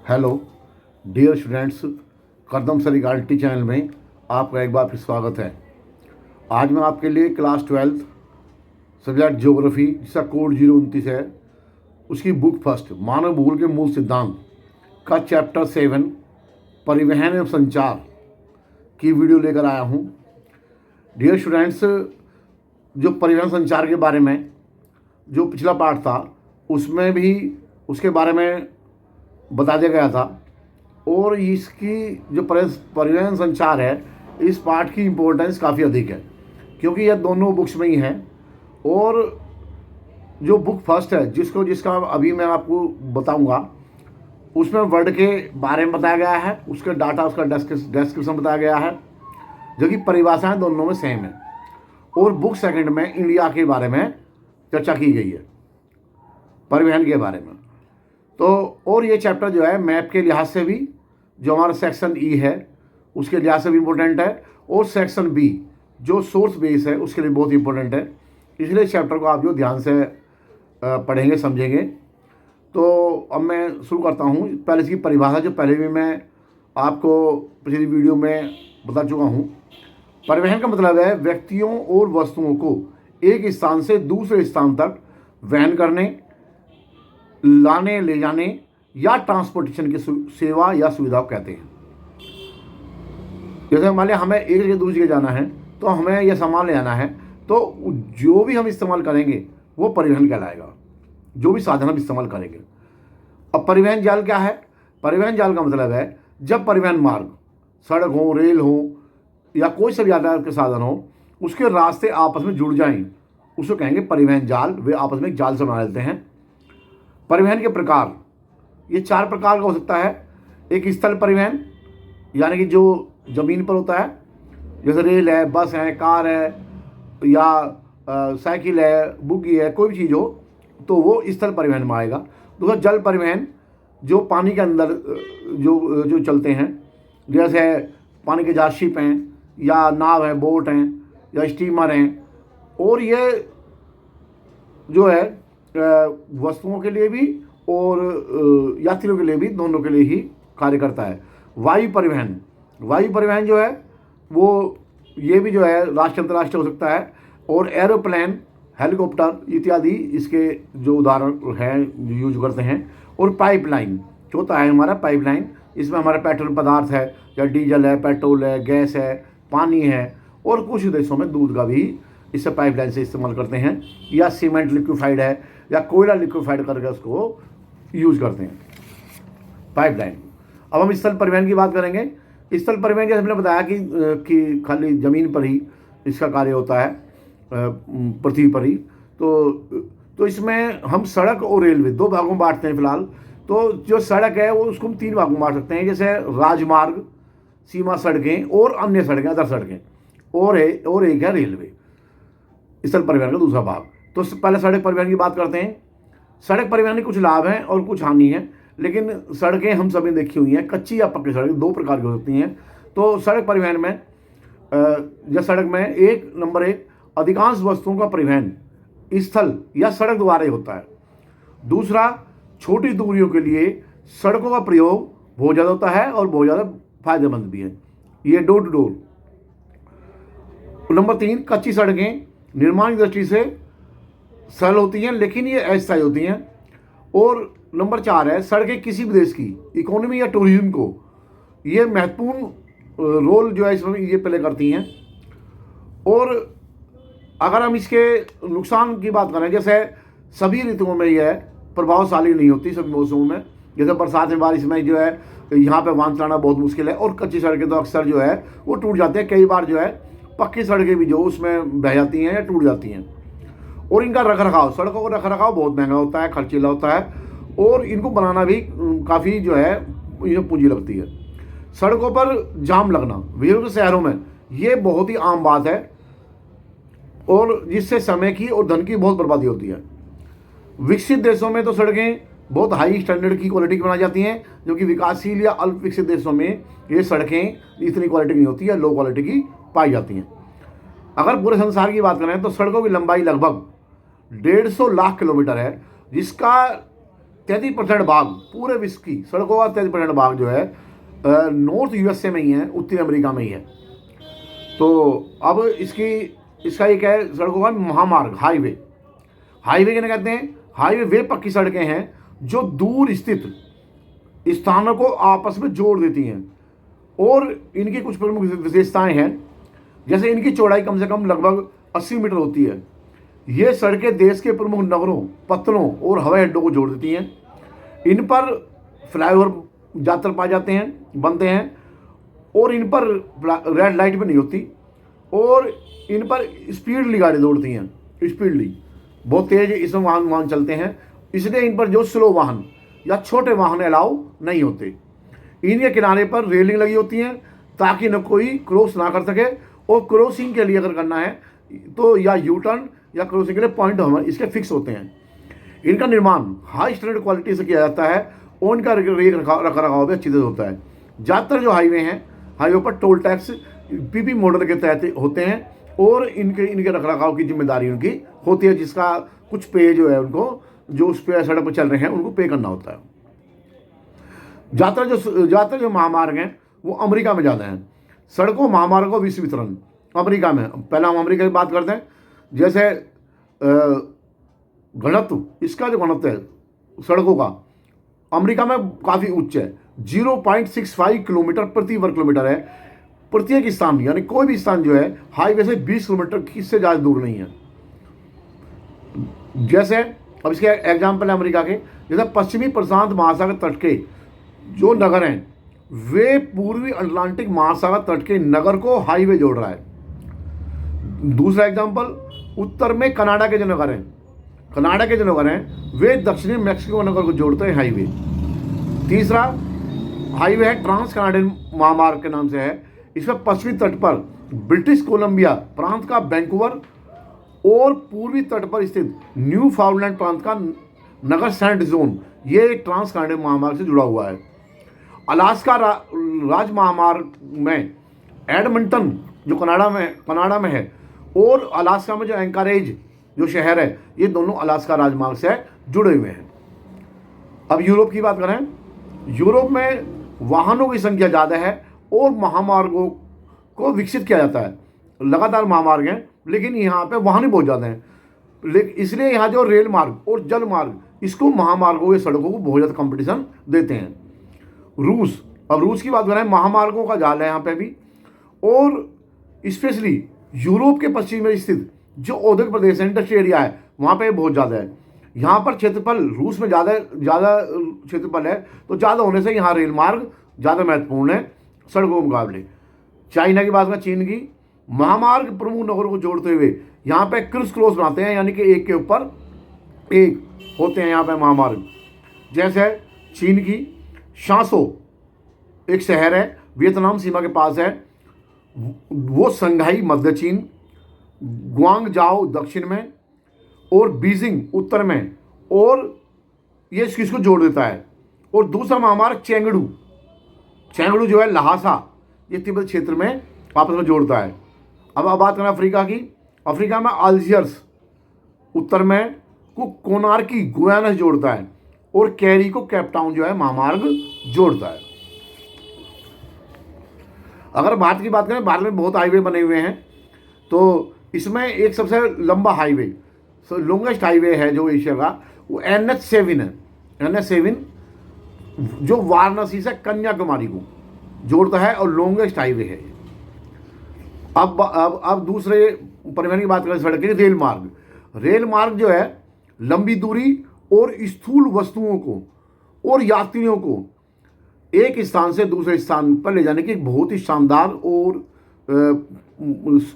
Hello dear students, Kardam sir रिगालिटी channel में आपका एक बार फिर स्वागत है। आज मैं आपके लिए क्लास 12 सब्जेक्ट ज्योग्राफी जिसका कोड 029 है, उसकी बुक फर्स्ट मानव भूगोल के मूल सिद्धांत का चैप्टर 7 परिवहन एवं संचार की वीडियो लेकर आया हूँ। डियर स्टूडेंट्स, जो परिवहन संचार के बारे में जो पिछला पार्ट था उसमें भी उसके बारे में बता दिया गया था, और इसकी जो परिवहन संचार है इस पार्ट की इम्पोर्टेंस काफ़ी अधिक है क्योंकि यह दोनों बुक्स में ही है। और जो बुक फर्स्ट है जिसका अभी मैं आपको बताऊंगा उसमें वर्ड के बारे में बताया गया है, उसके डाटा उसका डिस्क्रिप्शन बताया गया है, जो कि परिभाषाएं दोनों में सेम है। और बुक सेकंड में इंडिया के बारे में चर्चा की गई है, परिवहन के बारे में। तो और ये चैप्टर जो है मैप के लिहाज से भी, जो हमारा सेक्शन ई है उसके लिहाज से भी इम्पोर्टेंट है, और सेक्शन बी जो सोर्स बेस है उसके लिए बहुत इंपॉर्टेंट है। इसलिए चैप्टर को आप जो ध्यान से पढ़ेंगे समझेंगे। तो अब मैं शुरू करता हूँ। पहले इसकी परिभाषा जो पहले भी मैं आपको पिछली वीडियो में बता चुका हूँ। परिवहन का मतलब है व्यक्तियों और वस्तुओं को एक स्थान से दूसरे स्थान तक वहन करने, लाने ले जाने या ट्रांसपोर्टेशन की सेवा या सुविधा कहते हैं। जैसे मान लिया हमें एक जगह दूसरी जगह जाना है तो हमें यह सामान ले जाना है, तो जो भी हम इस्तेमाल करेंगे वो परिवहन कहलाएगा, जो भी साधन हम इस्तेमाल करेंगे। अब परिवहन जाल क्या है? परिवहन जाल का मतलब है जब परिवहन मार्ग, सड़क हो, रेल हो या कोई सा भी यातायात के साधन हो, उसके रास्ते आपस में जुड़ जाएं, उसको कहेंगे परिवहन जाल। वे आपस में एक जाल से बना लेते हैं। परिवहन के प्रकार, ये 4 प्रकार का हो सकता है। एक स्थल परिवहन, यानी कि जो ज़मीन पर होता है, जैसे रेल है, बस है, कार है या साइकिल है, बुग्गी है, कोई भी चीज़ हो तो वो स्थल परिवहन में आएगा। दूसरा जल परिवहन, जो पानी के अंदर जो चलते हैं, जैसे पानी के जहाज, शिप हैं या नाव है, बोट हैं या स्टीमर हैं। और ये जो है वस्तुओं के लिए भी और यात्रियों के लिए भी, दोनों के लिए ही कार्य करता है। वायु परिवहन, वायु परिवहन जो है वो ये भी जो है राष्ट्रीय अंतर्राष्ट्रीय हो सकता है। और एरोप्लेन, हेलीकॉप्टर इत्यादि इसके जो उदाहरण हैं यूज करते हैं। और पाइपलाइन होता है हमारा पाइपलाइन, इसमें हमारा पेट्रोल पदार्थ है या डीजल है, पेट्रोल है, गैस है, पानी है, और कुछ देशों में दूध का भी इससे पाइपलाइन से इस्तेमाल करते हैं, या सीमेंट लिक्विफाइड है या कोयला लिक्विफाइड करके उसको यूज करते हैं, पाइपलाइन। अब हम स्थल परिवहन की बात करेंगे। स्थल परिवहन जैसे हमने बताया कि खाली ज़मीन पर ही इसका कार्य होता है, पृथ्वी पर ही। तो इसमें हम सड़क और रेलवे 2 भागों में बांटते हैं फिलहाल। तो जो सड़क है वो उसको हम 3 भागों में बांट सकते हैं, जैसे राजमार्ग, सीमा सड़कें और अन्य सड़कें, अदर सड़कें, और एक है रेलवे, स्थल परिवहन का दूसरा भाग। तो पहले सड़क परिवहन की बात करते हैं। सड़क परिवहन के कुछ लाभ हैं और कुछ हानि है, लेकिन सड़कें हम सभी देखी हुई हैं, कच्ची या पक्की सड़क 2 प्रकार की हो सकती हैं। तो सड़क परिवहन में या सड़क में नंबर 1 अधिकांश वस्तुओं का परिवहन स्थल या सड़क द्वारा ही होता है। दूसरा, छोटी दूरियों के लिए सड़कों का प्रयोग बहुत ज़्यादा होता है और बहुत ज़्यादा फायदेमंद भी है, ये डोर टू डोर। नंबर 3, कच्ची सड़कें निर्माण की दृष्टि से सरल होती हैं लेकिन ये अस्थायी होती हैं। और नंबर 4 है, सड़कें किसी भी देश की इकोनॉमी या टूरिज्म को ये महत्वपूर्ण रोल जो है इसमें ये प्ले करती हैं। और अगर हम इसके नुकसान की बात करें, जैसे सभी ऋतुओं में यह प्रभावशाली नहीं होती, सभी मौसमों में। जैसे बरसात में, बारिश में जो है यहाँ पे वाहन चलाना बहुत मुश्किल है, और कच्ची सड़कें तो अक्सर जो है वो टूट जाते हैं। कई बार जो है पक्की सड़कें भी जो उसमें बह जाती हैं या टूट जाती हैं। और इनका रखरखाव, सड़कों का रखरखाव बहुत महंगा होता है, खर्चीला होता है, और इनको बनाना भी काफ़ी जो है पूंजी लगती है। सड़कों पर जाम लगना विभिन्न शहरों में ये बहुत ही आम बात है, और जिससे समय की और धन की बहुत बर्बादी होती है। विकसित देशों में तो सड़कें बहुत हाई स्टैंडर्ड की क्वालिटी की बनाई जाती हैं, जो कि विकासशील या अल्प विकसित देशों में ये सड़कें इतनी क्वालिटी की नहीं होती है, लो क्वालिटी की पाई जाती हैं। अगर पूरे संसार की बात करें तो सड़कों की लंबाई लगभग 150 लाख किलोमीटर है, जिसका 33% भाग पूरे विश्व की सड़कों का 33% भाग जो है नॉर्थ यूएसए में ही है, उत्तरी अमेरिका में ही है। तो अब इसका एक है सड़कों का महामार्ग, हाईवे। हाईवे किन्हें कहते हैं? हाईवे वे पक्की सड़कें हैं जो दूर स्थित स्थानों को आपस में जोड़ देती हैं, और इनकी कुछ प्रमुख विशेषताएं हैं। जैसे इनकी चौड़ाई कम से कम लगभग 80 मीटर होती है। ये सड़कें देश के प्रमुख नगरों, पत्तनों और हवाई अड्डों को जोड़ देती हैं। इन पर फ्लाईओवर ज़्यादातर पाए जाते हैं, बनते हैं, और इन पर रेड लाइट भी नहीं होती, और इन पर स्पीडली गाड़ी दौड़ती हैं, स्पीडली बहुत तेज इसमें वाहन चलते हैं। इसलिए इन पर जो स्लो वाहन या छोटे वाहन अलाउ नहीं होते। इनके किनारे पर रेलिंग लगी होती हैं ताकि न कोई क्रॉस ना कर सके, और क्रॉसिंग के लिए अगर करना है तो या यू टर्न या क्रॉसिंग के लिए पॉइंट हमारे इसके फिक्स होते हैं। इनका निर्माण हाई स्टैंडर्ड क्वालिटी से किया जाता है, और इनका रखरखाव भी अच्छी तरह होता है। ज़्यादातर जो हाईवे हैं, हाईवे पर टोल टैक्स पीपी मॉडल के तहत होते हैं, और इनके रखरखाव की जिम्मेदारी उनकी होती है, जिसका कुछ पे जो है उनको, जो उस पे सड़क पर चल रहे हैं उनको पे करना होता है। ज़्यादातर जो महामार्ग हैं वो अमेरिका में ज़्यादा हैं। सड़कों महामार्गों का विश्व वितरण अमेरिका में, पहला हम अमेरिका की बात करते हैं। जैसे घनत्व, इसका जो घनत्व है सड़कों का अमेरिका में काफ़ी उच्च है, 0.65 किलोमीटर प्रति वर्ग किलोमीटर है। प्रत्येक स्थान यानी कोई भी स्थान जो है हाईवे से 20 किलोमीटर से ज़्यादा दूर नहीं है। जैसे अब इसके एग्जाम्पल है अमेरिका के, जैसे पश्चिमी प्रशांत महासागर तट के जो नगर हैं वे पूर्वी अटलांटिक महासागर तट के नगर को हाईवे जोड़ रहा है। दूसरा एग्जाम्पल, उत्तर में कनाडा के जो नगर हैं वे दक्षिणी मैक्सिको नगर को जोड़ते हैं हाईवे। तीसरा हाईवे है ट्रांस कनाडियन महामार्ग के नाम से है। इसमें पश्चिमी तट पर ब्रिटिश कोलंबिया प्रांत का वैंकूवर और पूर्वी तट पर स्थित न्यू फाउंडलैंड प्रांत का नगर सेंट जोन, ये ट्रांस कनाडियन महामार्ग से जुड़ा हुआ है। अलास्का राज महामार्ग में एडमंटन जो कनाडा में है, और अलास्का में जो एंकरेज जो शहर है, ये दोनों अलास्का राजमार्ग से जुड़े हुए हैं। अब यूरोप की बात करें, यूरोप में वाहनों की संख्या ज़्यादा है और महामार्गों को विकसित किया जाता है। लगातार महामार्ग हैं, लेकिन यहाँ पे वाहन ही बहुत ज़्यादा हैं, लेकिन इसलिए यहाँ जो रेल मार्ग और जल मार्ग, इसको महामार्गों के सड़कों को बहुत ज़्यादा कंपटीशन देते हैं। अब रूस की बात करें, महामार्गों का जाल है यहाँ पे भी, और स्पेशली यूरोप के पश्चिम में स्थित जो औद्योगिक प्रदेश है, इंडस्ट्री एरिया है, वहाँ पे बहुत ज़्यादा है। यहाँ पर क्षेत्रफल रूस में ज़्यादा क्षेत्रफल है, तो ज़्यादा होने से यहाँ रेल मार्ग ज़्यादा महत्वपूर्ण है सड़कों के मुकाबले। चाइना की बात करें, चीन की महामार्ग प्रमुख नगरों को जोड़ते हुए यहाँ पे क्रिस क्रॉस बनाते हैं, यानी कि एक के ऊपर एक होते हैं यहाँ पे महामार्ग। जैसे चीन की शांसो एक शहर है, वियतनाम सीमा के पास है, वो संघाई मध्य चीन, ग्वांगजाओ दक्षिण में और बीजिंग उत्तर में, और ये इसको जोड़ देता है। और दूसरा महामार्ग चेंगडू जो है लहासा, ये तिब्बत क्षेत्र में आपस में जोड़ता है। अब बात करें अफ्रीका की, अफ्रीका में अल्जियर्स उत्तर में को कोनार्की गुयाना से जोड़ता है, और कैरी को केपटाउन जो है महामार्ग जोड़ता है। अगर भारत की बात करें, भारत में बहुत हाईवे बने हुए हैं, तो इसमें एक सबसे लंबा हाईवे, लॉन्गेस्ट हाईवे है जो एशिया का, वो NH7 है। NH7 जो वाराणसी से कन्याकुमारी को जोड़ता है और लॉन्गेस्ट हाईवे है। अब दूसरे परिवहन की बात करें, सड़क के रेल मार्ग जो है लंबी दूरी और स्थूल वस्तुओं को और यात्रियों को एक स्थान से दूसरे स्थान पर ले जाने की एक बहुत ही शानदार और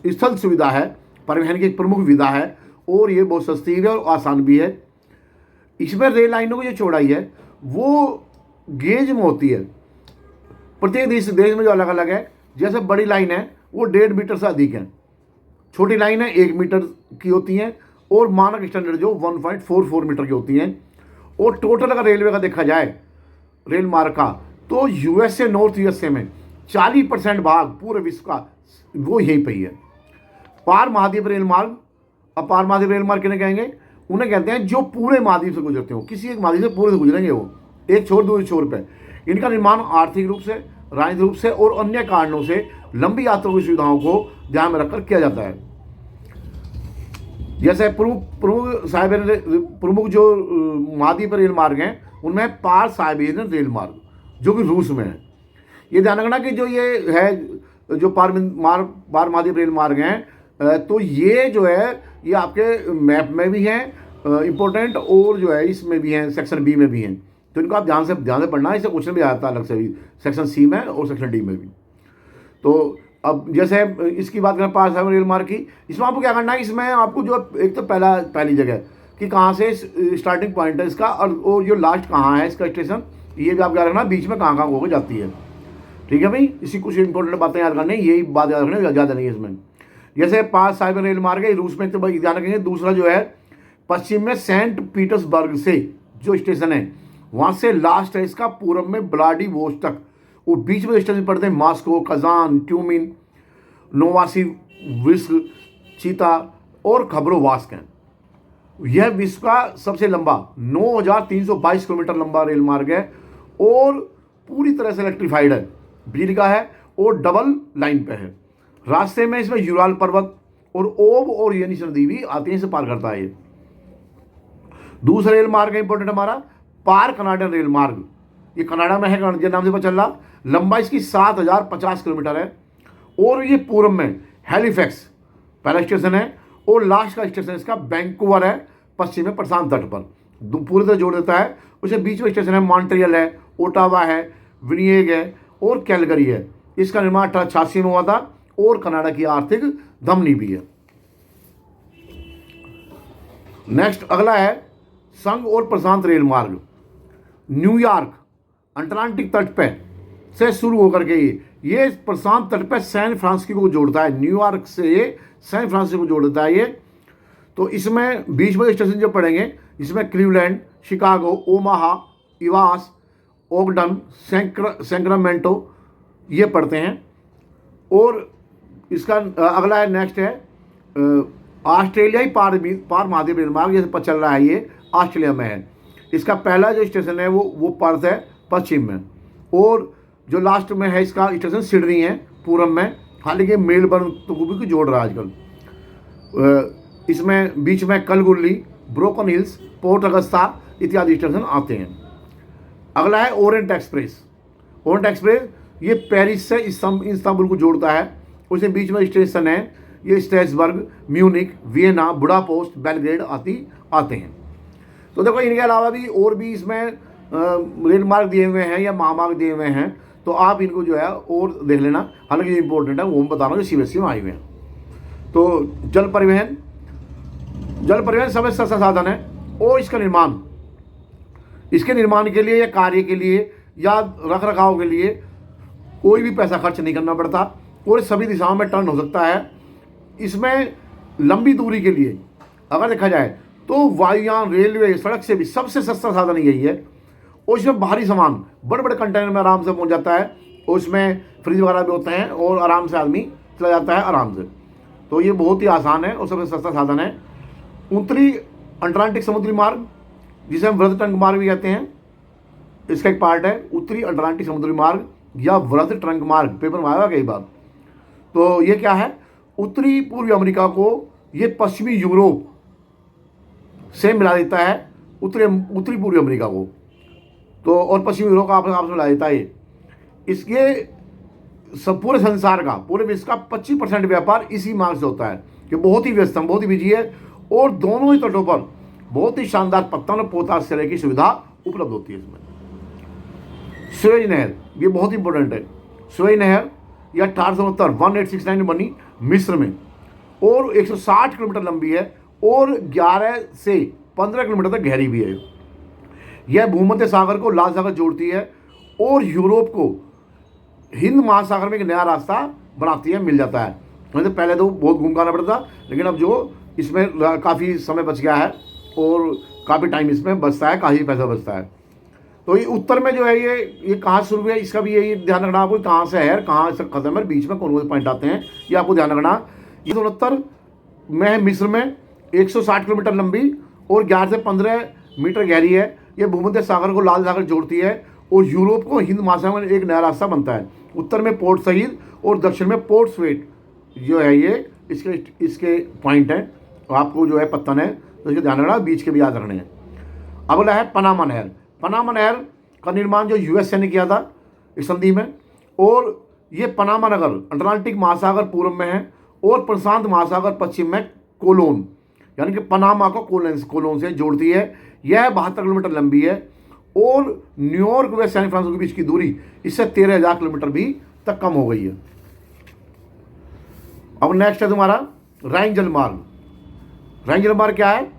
स्थल सुविधा है, परिवहन की एक प्रमुख विधा है, और ये बहुत सस्ती है और आसान भी है। इसमें रेल लाइनों की जो चौड़ाई है वो गेज में होती है, प्रत्येक देश में जो अलग अलग है। जैसे बड़ी लाइन है वो 1.5 मीटर से अधिक है, छोटी लाइन है 1 मीटर की होती हैं, और मानक स्टैंडर्ड जो 1.44 मीटर की होती हैं। और टोटल अगर रेलवे का देखा जाए, रेल मार्ग का, तो यूएसए नॉर्थ यूएसए में 40% भाग पूरे विश्व का वो यहीं पर ही है। पार महाद्वीप रेल मार्ग, अब पार महाद्वीप रेल मार्ग किन्हें कहेंगे? उन्हें कहते हैं जो पूरे महाद्वीप से गुजरते हो, किसी एक महाद्वीप से पूरे से गुजरेंगे वो, एक छोर दूसरे छोर पे। इनका निर्माण आर्थिक रूप से, राजनीतिक रूप से और अन्य कारणों से लंबी यात्रा की सुविधाओं को ध्यान में रखकर किया जाता है। जैसे प्रमुख जो महाद्वीप रेल मार्ग हैं उनमें पार साइबेरियन रेल मार्ग जो कि रूस में है। ये ध्यान रखना कि जो ये है जो पार महाद्वीप रेल मार्ग हैं, तो ये जो है ये आपके मैप में भी हैं इम्पोर्टेंट, और जो है इसमें भी हैं, सेक्शन बी में भी हैं। तो इनको आप ध्यान से पढ़ना है, इसे क्वेश्चन भी आता है अलग से भी, सेक्शन सी में और सेक्शन डी में भी। तो अब जैसे इसकी बात करें पार साइबेरियन रेल मार्ग की, इसमें आपको क्या करना है, इसमें आपको जो एक तो पहली जगह कि कहाँ से स्टार्टिंग पॉइंट है इसका, और जो लास्ट कहाँ है इसका स्टेशन, ये भी आप क्या रखना, बीच में कहाँ कहाँ होकर जाती है। ठीक है भाई, इसी कुछ इंपॉर्टेंट बातें याद करनी, यही बात याद रखनी, ज़्यादा नहीं है इसमें। जैसे पास साइबेरियन रेल मार्ग है रूस में, तो भाई ध्यान रखेंगे। दूसरा जो है पश्चिम में सेंट पीटर्सबर्ग से जो स्टेशन है वहाँ से लास्ट है इसका पूर्व में व्लादिवोस्तोक, और बीच में स्टेशन पड़ते हैं मॉस्को, कजान, ट्यूमिन, नोवासिविर्स्क, चीता और खबरोवास्क हैं। यह विश्व का सबसे लंबा 9,322 किलोमीटर लंबा रेल मार्ग है और पूरी तरह से इलेक्ट्रीफाइड है, बिजली का है और डबल लाइन पे है। रास्ते में इसमें यूराल पर्वत और ओब और येनिस नदी भी आती है, इसे पार करता है ये। दूसरा रेल मार्ग है इंपॉर्टेंट हमारा पार कनाडियन रेल मार्ग, ये कनाडा में है, जो नाम से पता चल रहा। लंबाई इसकी 7,050 किलोमीटर है और ये पूर्व में हैलिफैक्स पहला स्टेशन है और लास्ट का स्टेशन इसका वैंकूवर है, पश्चिम में प्रशांत तट पर पूरी तरह जोड़ देता है। उसे बीच में स्टेशन है मॉन्ट्रियल है, ओटावा है, विनिपेग है और कैलगरी है। इसका निर्माण 1886 में हुआ था और कनाडा की आर्थिक धमनी भी है। नेक्स्ट अगला है संघ और प्रशांत रेल मार्ग। न्यूयॉर्क अटलांटिक तट पे से शुरू होकर के ये प्रशांत तट पे सैन फ्रांसिस्को को जोड़ता है, न्यूयॉर्क से ये सैन फ्रांसिस्को को जोड़ देता है ये। तो इसमें बीच में स्टेशन जो पड़ेंगे इसमें क्लीवलैंड, शिकागो, ओमाहा, इवास, ओगडन, सैक्रामेंटो ये पड़ते हैं। और इसका अगला है नेक्स्ट है ऑस्ट्रेलियाई पार महाद्वीप रेल मार्ग, जैसे पता चल रहा है ये ऑस्ट्रेलिया में है। इसका पहला जो स्टेशन है वो पर्थ है पश्चिम में, और जो लास्ट में है इसका स्टेशन सिडनी है पूर्व में। हालांकि मेलबर्न तो भी जोड़ रहा है आजकल। इसमें बीच में कलगुल्ली, ब्रोकन हिल्स, पोर्ट अगस्ता इत्यादि स्टेशन आते हैं। अगला है ओरिएंट एक्सप्रेस। ओरिएंट एक्सप्रेस ये पेरिस से इस्तांबुल को जोड़ता है। उसके बीच में स्टेशन है ये Strasberg, Munich, Vienna, Budapest, Belgrade आते हैं। तो देखो इनके अलावा भी और भी इसमें रेल मार्ग दिए हुए हैं या महामार्ग दिए हुए हैं, तो आप इनको जो है और देख लेना। हालांकि इंपॉर्टेंट है वो हम बता रहा हूँ, सीबीएसई में आए हुए हैं। तो जल परिवहन सबसे सस्ता साधन है और इसके निर्माण के लिए या कार्य के लिए या रख रखाव के लिए कोई भी पैसा खर्च नहीं करना पड़ता और सभी दिशाओं में टर्न हो सकता है। इसमें लंबी दूरी के लिए अगर देखा जाए तो वायुयान, रेलवे, सड़क से भी सबसे सस्ता साधन यही है। और इसमें भारी सामान बड़े बड़े कंटेनर में आराम से पहुंच जाता है और उसमें फ्रिज वगैरह भी होते हैं और आराम से आदमी चला जाता है आराम से। तो ये बहुत ही आसान है और सबसे सस्ता साधन है। उत्तरी अटलांटिक समुद्री मार्ग, जिसे हम वृहद ट्रंक मार्ग भी कहते हैं, इसका एक पार्ट है उत्तरी अटलांटिक समुद्री मार्ग या वृहद ट्रंक मार्ग, पेपर में आया कई बार। तो ये क्या है, उत्तरी पूर्वी अमेरिका को ये पश्चिमी यूरोप से मिला देता है, उत्तरी पूर्वी अमेरिका को तो, और पश्चिमी यूरोप का आपस में मिला देता है। इसके सब पूरे संसार का, पूरे विश्व का 25% व्यापार इसी मार्ग से होता है। ये बहुत ही व्यस्त, बहुत ही बिजी है और दोनों ही तटों पर बहुत ही शानदार पत्तन और पोताश सिरे की सुविधा उपलब्ध होती है। इसमें सुएज नहर ये बहुत इंपॉर्टेंट है। सुएज नहर यह 1869 में बनी मिस्र में और 160 किलोमीटर लंबी है और 11 से 15 किलोमीटर तक गहरी भी है। यह भूमध्य सागर को लाल सागर जोड़ती है और यूरोप को हिंद महासागर में एक नया रास्ता बनाती है, मिल जाता है। मतलब पहले तो बहुत घूम करना पड़ता था, लेकिन अब जो इसमें काफ़ी समय बच गया है और काफ़ी टाइम इसमें बचता है, काफ़ी पैसा बचता है। तो ये उत्तर में जो है ये कहाँ शुरू है, इसका भी यही ध्यान रखना आपको, कहाँ से है कहाँ से खत्म है, बीच में कौन कौन से पॉइंट आते हैं, ये आपको ध्यान रखना। ये 69 में है मिस्र में 160 किलोमीटर लंबी और 11 से 15 मीटर गहरी है। ये भूमध्य सागर को लाल सागर जोड़ती है और यूरोप को हिंद महासागर में एक नया रास्ता बनता है। उत्तर में पोर्ट सईद और दक्षिण में पोर्ट स्वेट जो है ये इसके पॉइंट हैं। तो आपको जो है पता है तो इसके ध्यान रखना, बीच के भी याद रखने हैं। अगला है पनामा नहर। पनामा नहर का निर्माण जो यूएसए ने किया था इस संधि में, और ये पनामा नगर अटलांटिक महासागर पूर्व में है और प्रशांत महासागर पश्चिम में कोलोन यानी कि पनामा को कोलोन से जोड़ती है। यह 72 किलोमीटर लंबी है और न्यूयॉर्क व सैन फ्रांसिस्को के बीच की दूरी इससे 13,000 किलोमीटर भी तक कम हो गई है। अब नेक्स्ट है तुम्हारा राइन जलमार्ग। राइन जलमार्ग क्या है?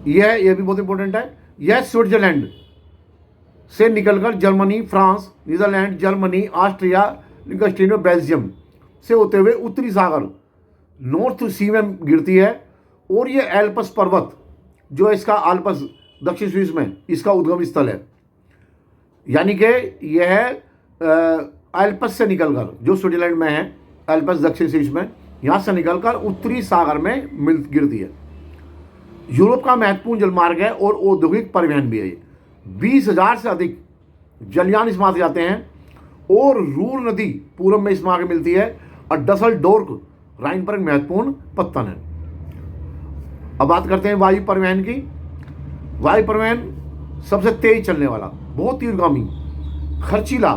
यह भी बहुत इंपॉर्टेंट है। यह स्विट्जरलैंड से निकलकर Germany, France, Netherlands, Germany, Austria, Liechtenstein और बेल्जियम से होते हुए उत्तरी सागर नॉर्थ सी में गिरती है। और ये एल्पस पर्वत जो है इसका आल्पस दक्षिण स्विस में इसका उद्गम स्थल है। यानी कि यह एल्पस से निकलकर जो स्विट्जरलैंड में है, एल्पस दक्षिण स्विस में, यहाँ से निकलकर उत्तरी सागर में गिरती है। यूरोप का महत्वपूर्ण जलमार्ग है और औद्योगिक परिवहन भी है। 20,000 से अधिक जलयान इस मार्ग से जाते हैं और रूर नदी पूर्व में इस मार्ग में मिलती है और डसलडोर्फ राइन पर एक महत्वपूर्ण पत्तन है। अब बात करते हैं वायु परिवहन की। वायु परिवहन सबसे तेज चलने वाला, बहुत तीव्रगामी, खर्चीला,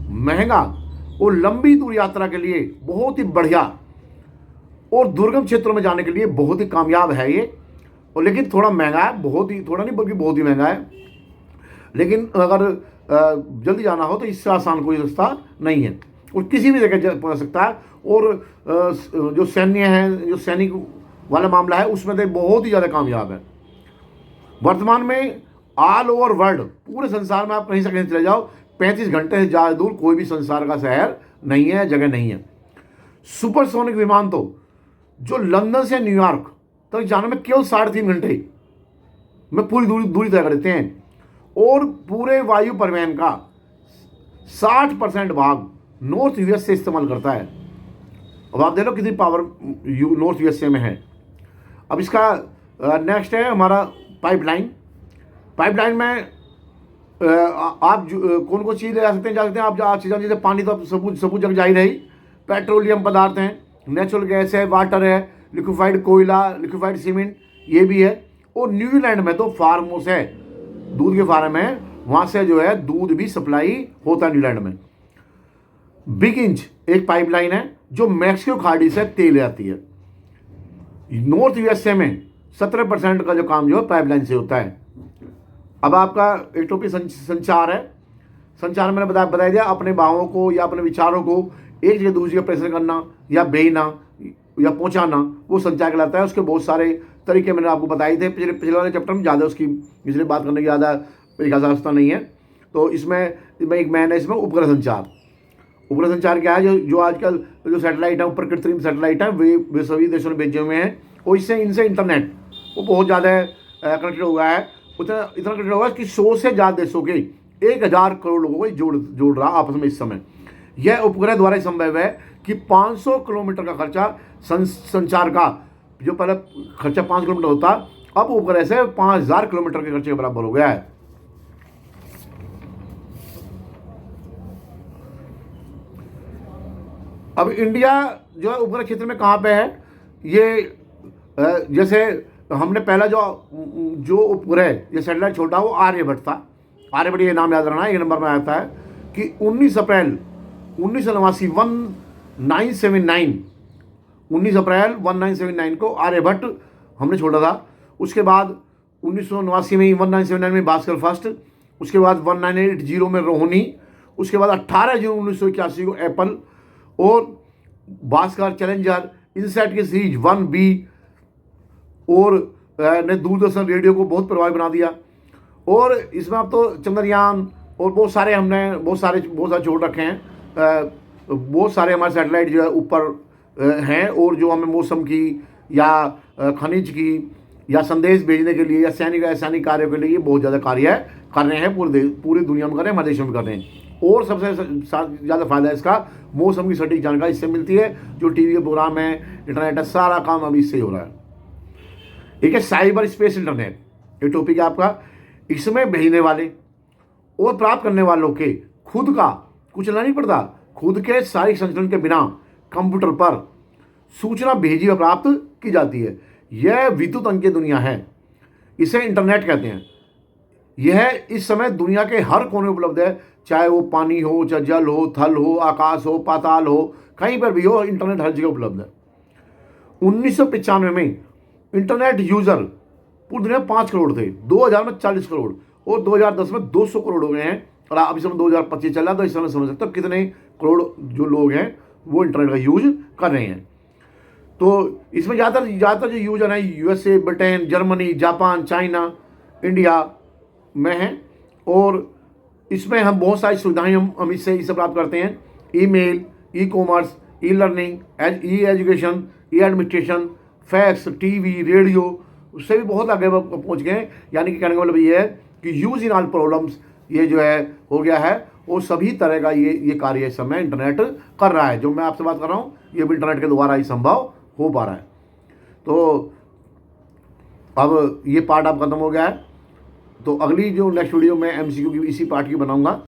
महंगा और लंबी दूर यात्रा के लिए बहुत ही बढ़िया और दुर्गम क्षेत्रों में जाने के लिए बहुत ही कामयाब है ये। और लेकिन थोड़ा महंगा है, बहुत ही, थोड़ा नहीं बल्कि बहुत ही महंगा है। लेकिन अगर जल्दी जाना हो तो इससे आसान कोई रास्ता नहीं है और किसी भी जगह पहुंच सकता है। और जो सैन्य है, जो सैनिक वाला मामला है, उसमें तो बहुत ही ज़्यादा कामयाब है। वर्तमान में ऑल ओवर वर्ल्ड, पूरे संसार में आप कहीं से कहीं चले जाओ, 35 घंटे से ज़्यादा दूर कोई भी संसार का शहर नहीं है, जगह नहीं है। सुपरसोनिक विमान तो जो लंदन से न्यूयॉर्क तक जाने में केवल 3.5 घंटे में पूरी दूरी तय कर देते हैं। और पूरे वायु परिवहन का 60% भाग नॉर्थ यूएस से इस्तेमाल करता है। अब आप देख लो कितनी पावर नॉर्थ यूएसए में है। अब इसका नेक्स्ट है हमारा पाइपलाइन। पाइपलाइन में आप कौन कौन चीज़ ले जा सकते हैं आप चीज़ें, जैसे पानी तो सब जगह जा ही रही, पेट्रोलियम पदार्थ हैं, नेचुरल गैस है, वाटर है, लिक्विफाइड कोयला, लिक्विफाइड सीमेंट ये भी है। और न्यूजीलैंड में तो फार्म हाउस है, दूध के फार्म है, वहाँ से जो है दूध भी सप्लाई होता है न्यूजीलैंड में। बिग इंच एक पाइपलाइन है जो मैक्सिको खाड़ी से तेल आती है। नॉर्थ यूएसए में 17% का जो काम जो है पाइपलाइन से होता है। अब आपका एक टॉपिक संचार है। संचार मैंने बता दिया, अपने भावों को या अपने विचारों को एक जगह दूसरी जगह प्रेषण करना या भेजना या पहुंचाना, वो संचार कहलाता है। उसके बहुत सारे तरीके मैंने आपको बताए थे पिछले वाले चैप्टर में, ज़्यादा उसकी इसलिए बात करने की ज़्यादा मेरी रास्ता नहीं है। तो इसमें एक मैन है इसमें उपग्रह संचार। उपग्रह संचार क्या है? जो आजकल जो सैटेलाइट है, ऊपर कृत्रिम सैटेलाइट है, वे सभी देशों में भेजे हुए हैं और इनसे इंटरनेट वो बहुत ज़्यादा कनेक्टेड हुआ है। इतना कनेक्टेड हुआ है कि 100 से ज़्यादा देशों के 1,000 करोड़ लोगों को जोड़ रहा आपस में इस समय। यह उपग्रह द्वारा संभव है कि 500 किलोमीटर का खर्चा संचार का, जो पहले खर्चा 5 किलोमीटर होता, अब उपग्रह से 5,000 किलोमीटर के खर्चे के बराबर हो गया है। अब इंडिया जो है उपग्रह क्षेत्र में कहाँ पे है? ये जैसे हमने पहला जो उपग्रह ये सैटेलाइट छोटा वो आर्यभट्ट था। आर्यभट्ट ये नाम याद रखना, एक नंबर में आता है कि 19 अप्रैल 1979 को आर्यभट्ट हमने छोड़ा था। उसके बाद 1989 में 1979 में भास्कर फर्स्ट, उसके बाद 1980 में रोहिणी, उसके बाद 18 जून 1981 को एप्पल और भास्कर, चैलेंजर, इनसैट की सीरीज 1B और ने दूरदर्शन रेडियो को बहुत प्रभावी बना दिया। और इसमें अब तो चंद्रयान और बहुत सारे छोड़ रखे हैं। बहुत सारे हमारे सैटेलाइट जो है ऊपर हैं और जो हमें मौसम की या खनिज की या संदेश भेजने के लिए या सैनिक कार्यों के लिए बहुत ज़्यादा कार्य कर रहे हैं। पूरी दुनिया में कर रहे हैं, हमारे देशों में कर रहे हैं। और सबसे ज़्यादा फायदा इसका मौसम की सटीक जानकारी इससे मिलती है। जो टीवी के प्रोग्राम है, इंटरनेट है, सारा काम अभी इससे ही हो रहा है। एक है साइबर स्पेस इंटरनेट, ये टॉपिक है आपका। इसमें भेजने वाले और प्राप्त करने वालों के खुद का कुछ लेना नहीं पड़ता, खुद के शारीरिक संचलन के बिना कंप्यूटर पर सूचना भेजी और प्राप्त की जाती है। यह विद्युत अंक की दुनिया है, इसे इंटरनेट कहते हैं। यह इस समय दुनिया के हर कोने में उपलब्ध है, चाहे वो पानी हो, चाहे जल हो, थल हो, आकाश हो, पाताल हो, कहीं पर भी हो, इंटरनेट हर जगह उपलब्ध है। 1995 में इंटरनेट यूजर पूरी दुनिया में 5 करोड़ थे, 2000 में 40 करोड़ और 2010 में 200 करोड़ हो गए हैं। और आप इस समय 2025 चल रहा है, तो इस समय समझ सकते हो कितने करोड़ जो लोग हैं वो इंटरनेट का यूज कर रहे हैं। तो इसमें ज़्यादातर जो यूजर हैं USA, Britain, Germany, Japan, China, India में हैं। और इसमें हम बहुत सारी सुविधाएं हम इससे प्राप्त करते हैं। Email, e commerce, e learning, e education, e administration, fax, TV, radio, उससे भी बहुत आगे पहुंच गए हैं। यानी कि कहने का मतलब ये है कि यूज इन ऑल प्रॉब्लम्स ये जो है हो गया है, वो सभी तरह का ये कार्य इस समय इंटरनेट कर रहा है। जो मैं आपसे बात कर रहा हूँ ये भी इंटरनेट के द्वारा ही संभव हो पा रहा है। तो अब ये पार्ट अब खत्म हो गया है, तो अगली जो नेक्स्ट वीडियो में एमसीक्यू की इसी पार्ट की बनाऊंगा।